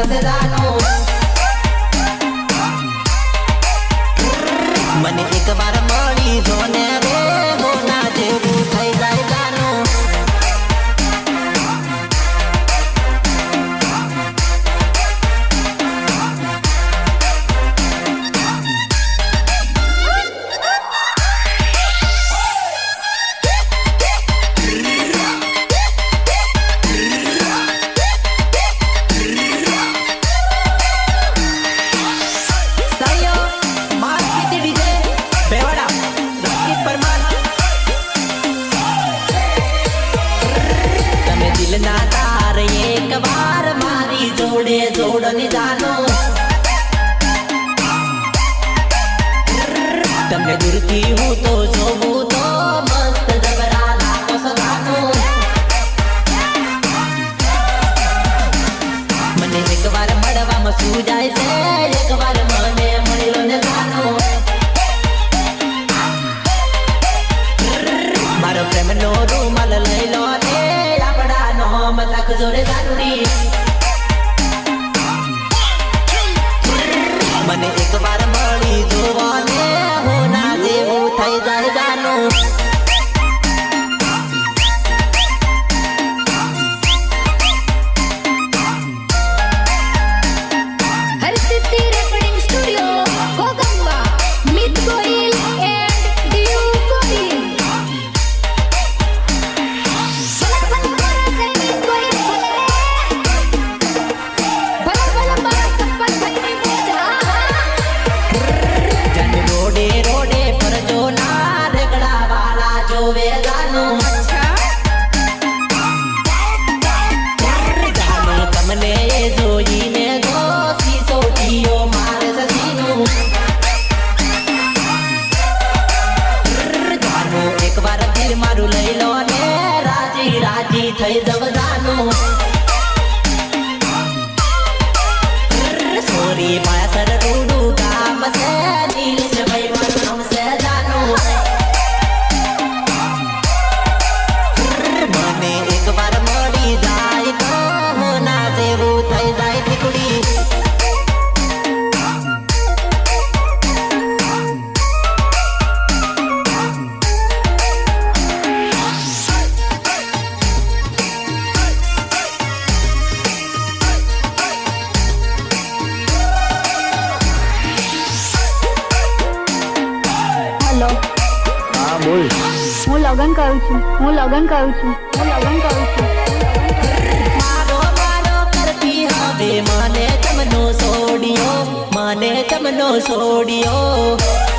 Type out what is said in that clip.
से जानो मने एक बार मળી જોને રે હોના જેવું થઈ જાય જાનો जोड़नी जानो तमने दुरती हूँ तो जोबू तो मस्त जबरा लाको सजानो मने एक बार मड़वा में सू जाए से एक बार मने मळियो ने जानो मारो प्रेम नो रूमाल लई लो ने आपड़ा नो मलक जोड़े जानुरी मने एक बार मળી જોવાને હોના જેવું થઈ જાય જાનો हरसिद्धि रेकॉर्डिंग स्टूडियो कोगंबा मित गोयल एंड डीयू गोयल થઈ જવ જાનો સોરી માયા સર રૂડુ ગામ સે નીલજ ભાઈ નામ સે જાનો મને એક વાર મળી જાય તો હોના જેવું થઈ જાય ઠીકડી हाँ बोल હું લગન કરું છું મારો મારો કરતી હવે મને તમનો છોડ્યો